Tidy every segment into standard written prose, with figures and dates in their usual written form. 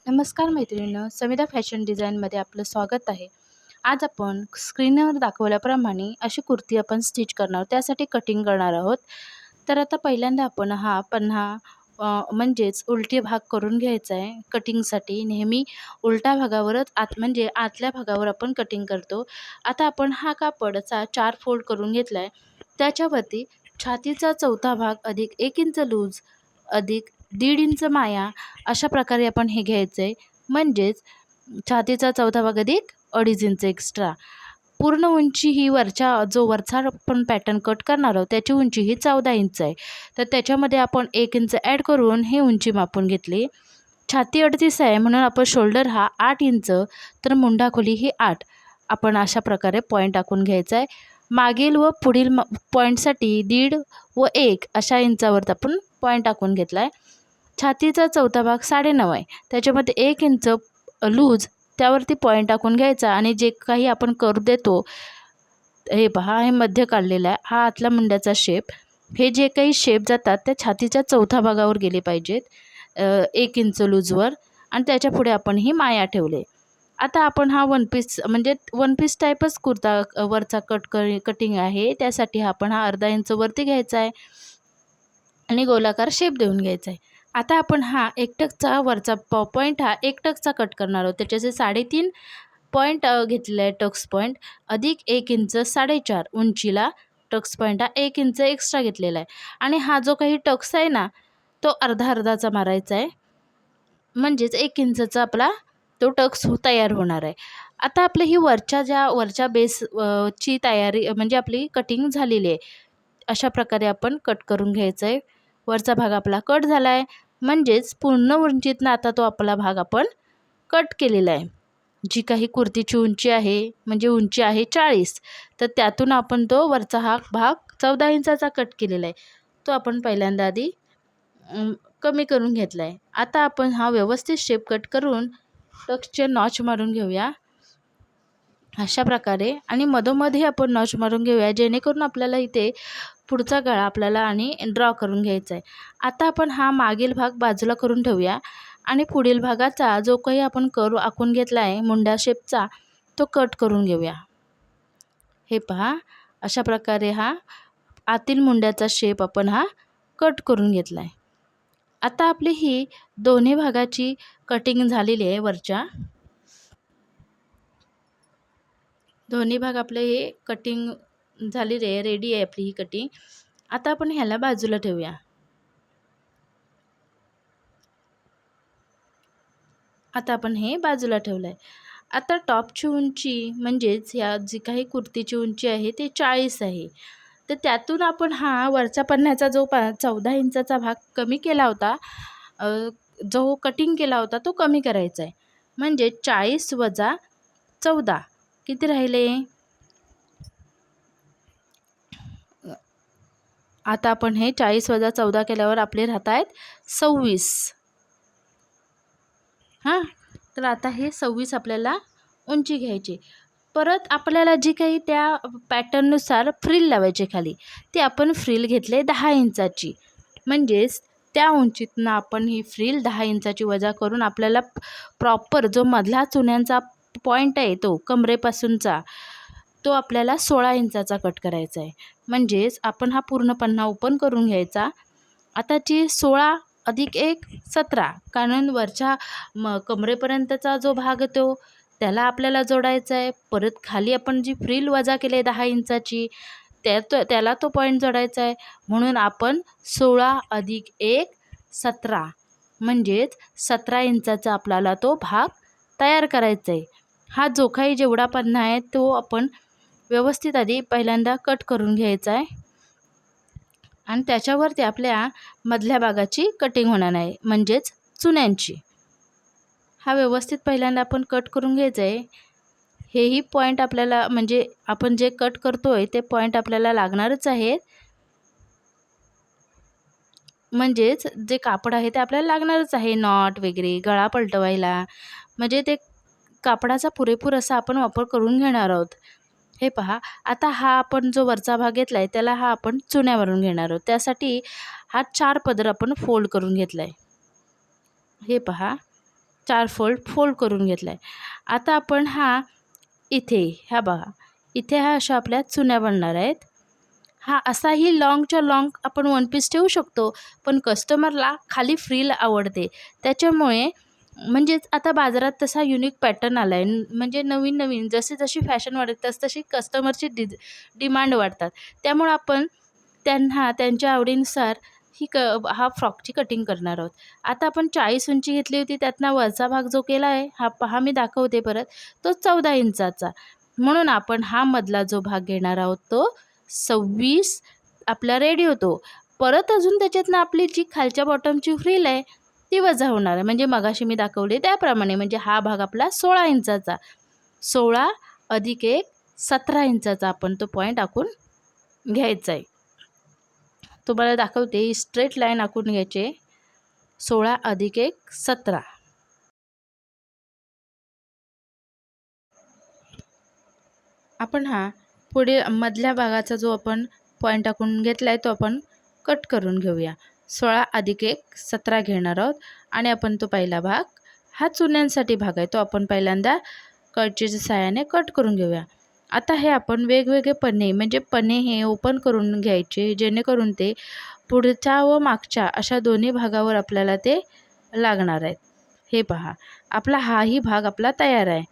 नमस्कार मैत्रिणींनो, समिधा फॅशन डिझाईनमध्ये आपलं स्वागत आहे. आज आपण स्क्रीनवर दाखवल्याप्रमाणे अशी कुर्ती आपण स्टिच करणार आहोत. त्यासाठी कटिंग करणार आहोत. तर आता पहिल्यांदा आपण हा पन्हा म्हणजेच उलटी भाग करून घ्यायचा आहे. कटिंगसाठी नेहमी उलट्या भागावरच म्हणजे आतल्या भागावर आपण कटिंग करतो. आता आपण हा कापडचा 4 फोल्ड करून घेतला आहे. त्याच्यावरती छातीचा चौथा भाग अधिक 1 इंच लूज अधिक 1.5 इंच माया अशा प्रकारे आपण हे घ्यायचं आहे. म्हणजेच छातीचा चौथा भाग अधिक 2.5 इंच एक्स्ट्रा. पूर्ण उंची ही वरचा आपण पॅटर्न कट करणार आहोत त्याची उंची ही 14 इंच आहे. तर त्याच्यामध्ये आपण 1 इंच ॲड करून ही उंची मापून घेतली. छाती 38 आहे म्हणून आपण शोल्डर हा 8 इंच तर मुंडा खोली ही 8 आपण अशा प्रकारे पॉईंट टाकून घ्यायचा आहे. मागील व पुढील पॉईंटसाठी 1.5 व 1 अशा इंचावर आपण पॉईंट टाकून घेतला आहे. छातीचा चौथा भाग 9.5 आहे. त्याच्यामध्ये 1 इंच लूज त्यावरती पॉईंट टाकून घ्यायचा आणि जे काही आपण करू देतो हे पहा, हे मध्य काढलेला आहे. हा आतला मुंड्याचा शेप. हे जे काही शेप जातात त्या छातीच्या चौथा भागावर गेले पाहिजेत 1 इंच लूजवर आणि त्याच्या पुढे आपण ही माया ठेवले. आता आपण हा वन पीस म्हणजे वन पीस टाईपच कुर्ता वरचा कटिंग आहे. त्यासाठी आपण हा अर्धा इंच वरती घ्यायचा आहे आणि गोलाकार शेप देऊन घ्यायचा आहे. आता आपण हा एकटकचा वरचा पॉईंट हा एकटकचा कट करणार आहोत. त्याच्याचे 3.5 पॉईंट घेतलेला आहे टक्स पॉईंट अधिक 1 इंच 4.5 उंचीला टक्स पॉईंट हा 1 इंच एक्स्ट्रा घेतलेला आहे आणि हा जो काही टक्स आहे ना तो अर्धाचा मारायचा आहे. म्हणजेच 1 इंचचा आपला तो टक्स तयार होणार आहे. आता आपली ही वरच्या बेस ची तयारी म्हणजे आपली कटिंग झालेली आहे. अशा प्रकारे आपण कट करून घ्यायचं आहे. वरचा भाग आपला कट झाला आहे. म्हणजेच पूर्ण उंचीतनं आता तो आपला भाग आपण कट केलेला आहे. जी काही कुर्तीची उंची आहे म्हणजे उंची आहे 40 तर त्यातून आपण तो वरचा हा भाग 14 इंचाचा कट केलेला आहे. तो आपण पहिल्यांदा आधी कमी करून घेतला आहे. आता आपण हा व्यवस्थित शेप कट करून टक्सचे नॉच मारून घेऊया अशा प्रकारे आणि मधोमध आपण नॉच मारून घेऊया जेणेकरून आपल्याला इथे पुढचा गळा आपल्याला आणि ड्रॉ करून घ्यायचा आहे. आता आपण हा मागील भाग बाजूला करून ठेवूया आणि पुढील भागाचा जो काही आपण आखून घेतला आहे मुंड्या शेपचा तो कट करून घेऊया. हे पहा, अशा प्रकारे हा आतील मुंड्याचा शेप आपण हा कट करून घेतला आहे. आता आपली ही दोन्ही भागाची कटिंग झालेली आहे. वरच्या दोन्ही भाग आपले हे कटिंग झालेली आहे, रेडी आहे आपली ही कटिंग. आता आपण ह्याला बाजूला ठेवूया. आता आपण हे बाजूला ठेवलं आहे. आता टॉपची उंची म्हणजेच ह्या जी काही कुर्तीची उंची आहे ते 40 आहे. तर त्यातून आपण हा वरच्या पन्ह्याचा जो 14 इंचाचा भाग कमी केला होता जो कटिंग केला होता तो कमी करायचा आहे. म्हणजे 40 वजा 14 किती राहिले? आता आपण हे 40 वजा 14 केल्यावर आपले राहत आहेत 26. हां, तर आता हे 26 आपल्याला उंची घ्यायची. परत आपल्याला जी काही त्या पॅटर्ननुसार फ्रिल लावायची खाली ती आपण फ्रिल घेतले 10 इंचाची. म्हणजेच त्या उंचीतनं आपण ही फ्रिल 10 इंचाची वजा करून आपल्याला प्रॉपर जो मधला चुन्यांचा पॉईंट आहे तो कमरेपासूनचा तो आपल्याला 16 इंचाचा कट करायचा आहे. म्हणजेच आपण हा पूर्ण पन्हा ओपन करून घ्यायचा. आताची 16 अधिक 1 17 कारण वरच्या कमरेपर्यंतचा जो भाग तो त्याला आपल्याला जोडायचा आहे. परत खाली आपण जी फ्रिल वजा केली आहे 10 इंचाची त्याला तो पॉईंट जोडायचा आहे. म्हणून आपण 16 अधिक 1 17 म्हणजेच 17 इंचाचा आपल्याला तो भाग तयार करायचा आहे. हा जो काही जेवढा पन्हा आहे तो आपण व्यवस्थित आधी पहिल्यांदा कट करून घ्यायचा आहे आणि त्याच्यावरती आपल्या मधल्या भागाची कटिंग होणार आहे म्हणजेच चुन्यांची. हा व्यवस्थित पहिल्यांदा आपण कट करून घ्यायचं आहे. हेही पॉईंट आपल्याला म्हणजे आपण जे कट करतोय ते पॉईंट आपल्याला लागणारच आहेत. म्हणजेच जे कापड आहे ते आपल्याला लागणारच आहे नॉट वगैरे गळा पलटवायला. म्हणजे ते कापडाचा पुरेपूर असा आपण वापर करून घेणार आहोत. हे पहा, आता हा आपण जो वरचा भाग घेतला आहे त्याला हा आपण चुन्यावरून घेणार आहोत. त्यासाठी हा 4 पदर आपण फोल्ड करून घेतला आहे. हे पहा, 4 फोल्ड करून घेतला आहे. आता आपण इथे ह्या बघा, इथे अशा आपल्या चुन्या बनणार आहेत. असाही लाँगच्या लाँग आपण वन पीस ठेवू शकतो, पण कस्टमरला खाली फ्रिल आवडते. त्याच्यामुळे म्हणजेच आता बाजारात तसा युनिक पॅटर्न आला आहे. म्हणजे नवीन-नवीन जशी फॅशन वाढते तशी कस्टमरची डिमांड वाढतात. त्यामुळे आपण त्यांना त्यांच्या आवडीनुसार फ्रॉकची कटिंग करणार आहोत. आता आपण 40 उंची घेतली होती, त्यातनं वरचा भाग जो केला आहे, पहा मी दाखवते परत, तो 14 इंचाचा. म्हणून आपण मधला जो भाग घेणार आहोत तो 26 आपला रेडी होतो. परत अजून त्याच्यातनं आपली जी खालच्या बॉटमची फ्रिल आहे ती वजा होणार आहे. म्हणजे मगाशी मी दाखवले त्याप्रमाणे. म्हणजे हा भाग आपला 16 इंचाचा. 16 अधिक 1 17 इंचाचा आपण तो पॉईंट आखून घ्यायचा आहे. तुम्हाला दाखवते, स्ट्रेट लाईन आखून घ्यायचे. 16 अधिक 1 17. आपण पुढे मधल्या भागाचा जो आपण पॉईंट आखून घेतला आहे तो आपण कट करून घेऊया. 16 अधिक 1 17 घेणार आहोत आणि आपण तो पहिला भाग चुन्यांसाठी भाग आहे तो आपण पहिल्यांदा कैचीच्या सहाय्याने कट करून घेऊया. आता हे आपण वेगवेगळे पन्हे म्हणजे पन्हे हे ओपन करून घ्यायचे, जेणेकरून ते पुढच्या व मागच्या अशा दोन्ही भागावर आपल्याला ते लागणार आहेत. हे पहा, आपला हाही भाग आपला तयार आहे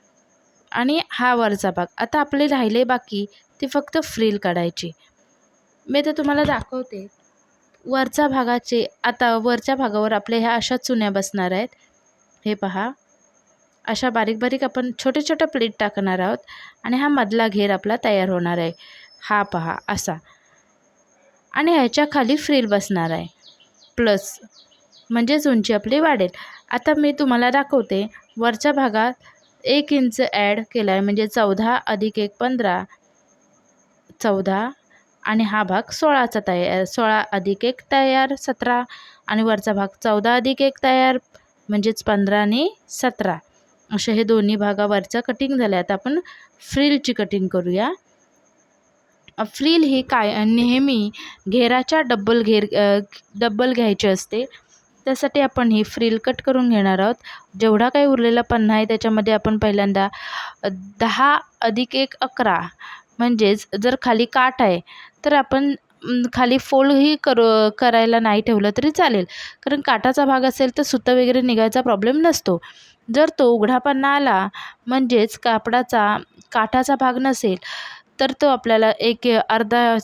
आणि हा वरचा भाग. आता आपले राहिले बाकी ते फक्त फ्रिल काढायची. मी आता तुम्हाला दाखवते वरच्या भागाचे. आता वरच्या भागावर आपल्या ह्या अशा चुन्या बसणार आहेत. हे पहा, अशा बारीक बारीक आपण छोटे छोटे प्लेट टाकणार आहोत आणि मधला घेर आपला तयार होणार आहे. पहा असा, आणि ह्याच्या खाली फ्रिल बसणार आहे प्लस, म्हणजेच उंची आपली वाढेल. आता मी तुम्हाला दाखवते वरच्या भागात 1 इंच ॲड केला आहे, म्हणजे 14 अधिक 1 15 14 आणि हा भाग 16चा तयार, 16 अधिक 1 तयार 17 आणि वरचा भाग 14 अधिक 1 तयार म्हणजेच 15 आणि 17. असे हे दोन्ही भागावरचं कटिंग झालं. आता आपण फ्रिलची कटिंग करूया. फ्रिल ही नेहमी घेराच्या डब्बल घ्यायची असते. त्यासाठी आपण ही फ्रिल कट करून घेणार आहोत. जेवढा काही उरलेला पन्हा आहे त्याच्यामध्ये आपण पहिल्यांदा 10 अधिक 1 11, म्हणजेच जर खाली काठ आहे तर आपण खाली फोल्डही करायला नाही ठेवलं तरी चालेल, कारण काठाचा भाग असेल तर सुतं वगैरे निघायचा प्रॉब्लेम नसतो. जर तो उघडा पन्हा आला म्हणजेच काठाचा भाग नसेल तर तो आपल्याला अर्धा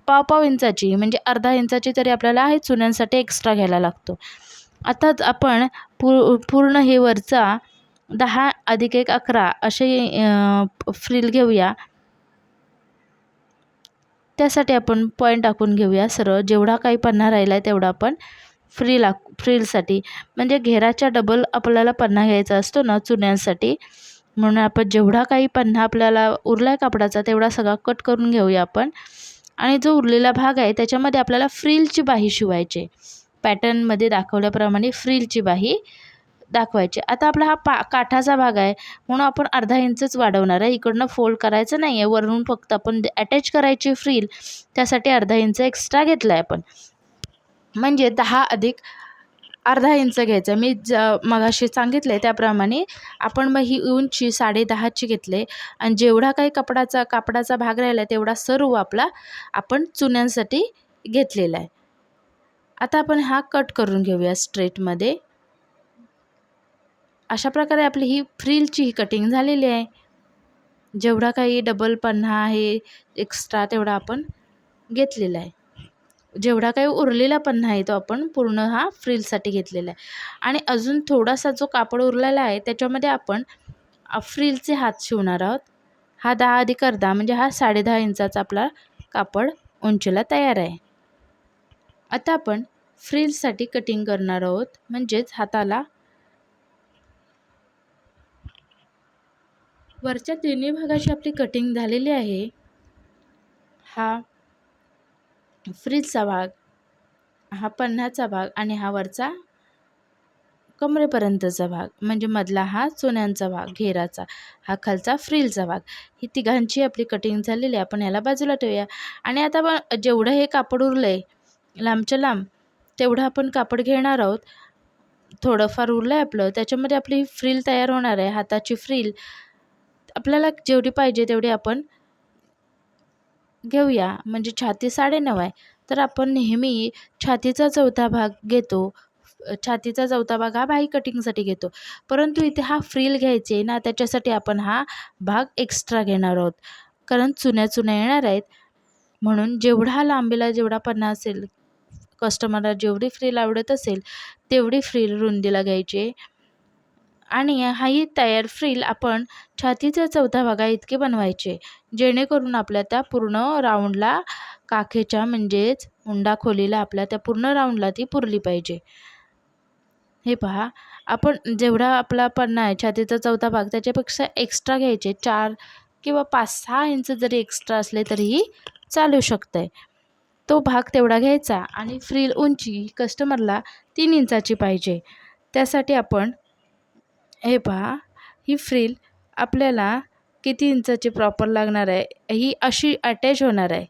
पाव इंचाची म्हणजे अर्धा इंचाची तरी आपल्याला हे चुन्यांसाठी एक्स्ट्रा घ्यायला लागतो. आता आपण पूर्ण हे वरचा 10 अधिक 1 11 असे फ्रिल घेऊया. त्यासाठी आपण पॉईंट टाकून घेऊया सरळ. जेवढा काही पन्हा राहिला आहे तेवढा आपण फ्रिलसाठी, म्हणजे घेराच्या डबल आपल्याला पन्हा घ्यायचा असतो ना चुन्यांसाठी. म्हणून आपण जेवढा काही पन्हा आपल्याला उरला आहे कापडाचा तेवढा सगळा कट करून घेऊया आपण. आणि जो उरलेला भाग आहे त्याच्यामध्ये आपल्याला फ्रिलची बाही शिवायची. पॅटर्नमध्ये दाखवल्याप्रमाणे फ्रिलची बाही दाखवायची. आता आपला काठाचा भाग आहे म्हणून आपण अर्धा इंचच वाढवणार आहे. इकडनं फोल्ड करायचं नाही आहे, वरून फक्त आपण अटॅच करायची फ्रिल, त्यासाठी अर्धा इंच एक्स्ट्रा घेतला आहे आपण. म्हणजे 10 अधिक अर्धा इंच घ्यायचं. मी मगाशी सांगितलं आहे त्याप्रमाणे आपण मग ही उंची 10.5ची घेतले आणि जेवढा काही कापडाचा भाग राहिला तेवढा सर्व आपण चुन्यांसाठी घेतलेला आहे. आता आपण कट करून घेऊया स्ट्रेटमध्ये. अशा प्रकारे आपली ही फ्रिलची कटिंग झालेली आहे. जेवढा काही डबल पन्हा आहे एक्स्ट्रा तेवढा आपण घेतलेला आहे. जेवढा काही उरलेला पन्हा आहे तो आपण पूर्ण फ्रिलसाठी घेतलेला आहे. आणि अजून थोडासा जो कापड उरलेला आहे त्याच्यामध्ये आपण फ्रिलचे हात शिवणार आहोत. 10 अधिक अर्धा म्हणजे 10.5 इंचाचा आपला कापड उंचीला तयार आहे. आता आपण फ्रिलसाठी कटिंग करणार आहोत, म्हणजेच हाताला वरच्या तिन्ही भागाची आपली कटिंग झालेली आहे. फ्रिलचा भाग, पन्हाचा भाग आणि वरचा कमरेपर्यंतचा भाग, म्हणजे मधला चुन्यांचा भाग घेराचा, खालचा फ्रिलचा भाग, ही तिघांची आपली कटिंग झालेली आहे. आपण याला बाजूला ठेवूया. आणि आता आपण जेवढं हे कापड उरलं आहे लांबच्या लांब तेवढं आपण कापड घेणार आहोत. थोडंफार उरलं आहे आपलं, त्याच्यामध्ये आपली फ्रिल तयार होणार आहे. हाताची फ्रिल आपल्याला जेवढी पाहिजे तेवढी आपण घेऊया. म्हणजे छाती 9.5 आहे, तर आपण नेहमी छातीचा चौथा भाग घेतो. छातीचा चौथा भाग हा बाही कटिंगसाठी घेतो. परंतु इथे हा फ्रिल घ्यायची आहे ना, त्याच्यासाठी आपण हा भाग एक्स्ट्रा घेणार आहोत. कारण चुन्या येणार आहेत. म्हणून जेवढा लांबीला जेवढा पन्ना असेल, कस्टमरला जेवढी फ्रिल आवडत असेल तेवढी फ्रिल रुंदीला घ्यायची आणि हाही तयार फ्रिल आपण छातीच्या चौथ्या भागाइतके बनवायचे, जेणेकरून आपल्या त्या पूर्ण राऊंडला काखेच्या म्हणजेच मुंडा खोलीला आपल्या त्या पूर्ण राऊंडला ती पुरली पाहिजे. हे पहा, आपण जेवढा आपला पन्ना आहे छातीचा चौथा भाग त्याच्यापेक्षा एक्स्ट्रा घ्यायचे. 4 किंवा 5-6 इंच जरी एक्स्ट्रा असले तरीही चालू शकतंय. तो भाग तेवढा घ्यायचा आणि फ्रिल उंची कस्टमरला 3 इंचाची पाहिजे. त्यासाठी आपण हे पहा, ही फ्रिल आपल्याला किती इंचाची प्रॉपर लागणार आहे, ही अशी अटॅच होणार आहे.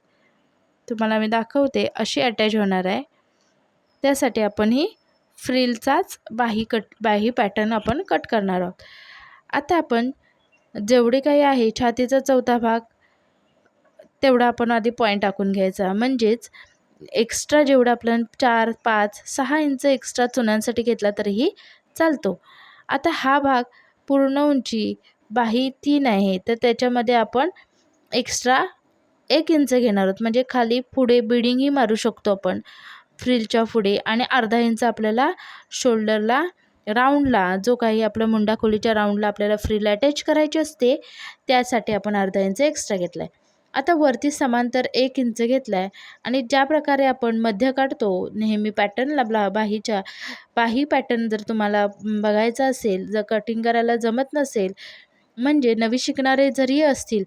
तुम्हाला मी दाखवते, अशी अटॅच होणार आहे. त्यासाठी आपण ही फ्रिलचाच बाही पॅटर्न आपण कट करणार आहोत. आता आपण जेवढे काही आहे छातीचा चौथा भाग तेवढा आपण आधी पॉईंट टाकून घ्यायचा. म्हणजेच एक्स्ट्रा जेवढं आपल्याला 4, 5, 6 इंच एक्स्ट्रा चुन्यांसाठी घेतला तरीही चालतो. आता हा भाग पूर्ण उंची बाही 3 आहे, तर त्याच्यामध्ये आपण एक्स्ट्रा 1 इंच घेणार आहोत. म्हणजे खाली पुढे बिडिंगही मारू शकतो आपण फ्रिलच्या पुढे आणि अर्धा इंच आपल्याला शोल्डरला राऊंडला जो काही आपल्या मुंडा खोलीच्या राऊंडला आपल्याला फ्रिल अटॅच करायची असते त्यासाठी आपण अर्धा इंच एक्स्ट्रा घेतला आहे. आता वरती समांतर 1 इंच घेतला आहे आणि ज्या प्रकारे आपण मध्य काढतो नेहमी पॅटर्नला बाही पॅटर्न जर तुम्हाला बघायचा असेल, जर कटिंग करायला जमत नसेल, म्हणजे नवी शिकणारे जरी असतील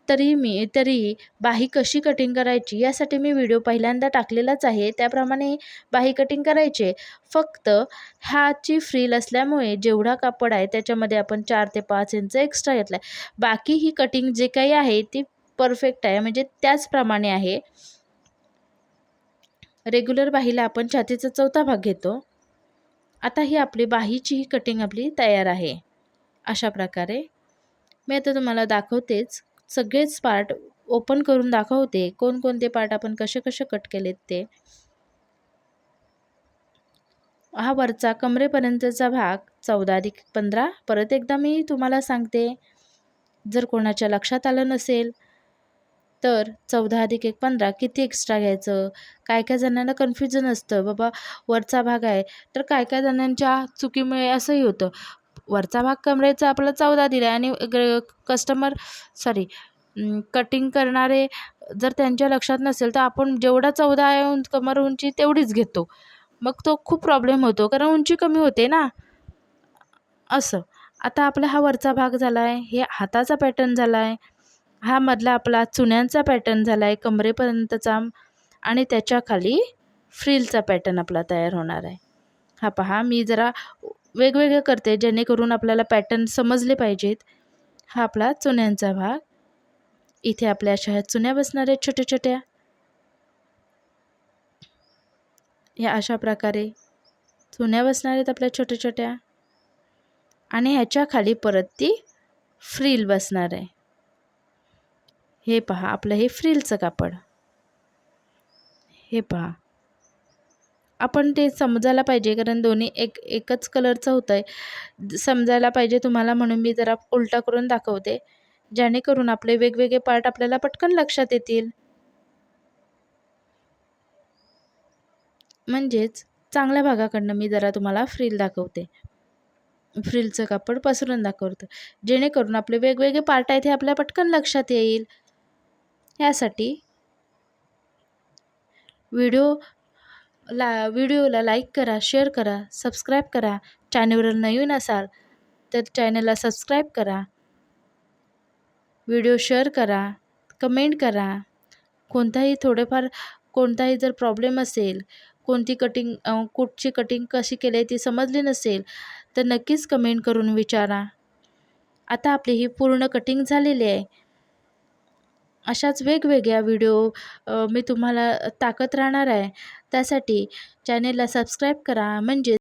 तरी बाही कशी कटिंग करायची यासाठी मी व्हिडिओ पहिल्यांदा टाकलेलाच आहे. त्याप्रमाणे बाही कटिंग करायचे. फक्त ह्याची फ्रिल असल्यामुळे जेवढा कापड आहे त्याच्यामध्ये आपण 4 ते 5 इंच एक्स्ट्रा घेतला आहे. बाकी ही कटिंग जे काही आहे ती परफेक्ट आहे, म्हणजे त्याचप्रमाणे आहे. रेग्युलर बाहीला आपण छातीचा चौथा भाग घेतो. आता ही आपली बाहीची ही कटिंग आपली तयार आहे. अशा प्रकारे मी आता तुम्हाला दाखवतेच, सगळेच पार्ट ओपन करून दाखवते, कोणकोणते पार्ट आपण कसे कट केलेत ते. हा वरचा कमरेपर्यंतचा भाग 14+15. परत एकदा मी तुम्हाला सांगते, जर कोणाच्या लक्षात आलं नसेल तर 14+1 15 किती एक्स्ट्रा घ्यायचं. काय जणांना कन्फ्युजन असतं, बाबा वरचा भाग आहे, तर काय जणांच्या चुकीमुळे असंही होतं. वरचा भाग कमरेचा आपला 14 दिला आहे आणि कटिंग करणारे जर त्यांच्या लक्षात नसेल तर आपण जेवढा 14 आहे कमर उंची तेवढीच घेतो. मग तो खूप प्रॉब्लेम होतो, कारण उंची कमी होते ना असं. आता आपला हा वरचा भाग झाला आहे, हे हाताचा पॅटर्न झाला आहे, हा मधला आपला चुन्यांचा पॅटर्न झाला आहे कमरेपर्यंतचा आणि त्याच्या खाली फ्रिलचा पॅटर्न आपला तयार होणार आहे. हा पहा, मी जरा वेगवेगळे करते जेणेकरून आपल्याला पॅटर्न समजले पाहिजेत. हा आपला चुन्यांचा भाग. इथे आपल्या अशा ह्या चुन्या बसणार आहेत छोट्या छोट्या. या अशा प्रकारे चुन्या बसणार आहेत आपल्या छोट्या छोट्या आणि ह्याच्या खाली परत ती फ्रिल बसणार आहे. हे पहा, आपलं हे फ्रिलचं कापड. हे पहा, आपण ते समजायला पाहिजे, कारण दोन्ही एकच कलरचं होतं आहे, समजायला पाहिजे तुम्हाला, म्हणून मी जरा उलटा करून दाखवते, जेणेकरून आपले वेगवेगळे पार्ट आपल्याला पटकन लक्षात येतील. म्हणजेच चांगल्या भागाकडनं मी जरा तुम्हाला फ्रिल दाखवते, फ्रिलचं कापड पसरून दाखवतं, जेणेकरून आपले वेगवेगळे पार्ट आहेत हे आपल्या पटकन लक्षात येईल. यासाठी व्हिडिओला लाईक करा, शेअर करा, सबस्क्राईब करा. चॅनलवर नवीन असाल तर चॅनलला सबस्क्राईब करा, व्हिडिओ शेअर करा, कमेंट करा. कोणताही जर प्रॉब्लेम असेल, कुठची कटिंग कशी केली आहे ती समजली नसेल तर नक्कीच कमेंट करून विचारा. आता आपली ही पूर्ण कटिंग झालेली आहे. अशाच वेगवेगळ्या व्हिडिओ मी तुम्हाला टाकत राहणार आहे. त्यासाठी चॅनेलला सबस्क्राईब करा, म्हणजे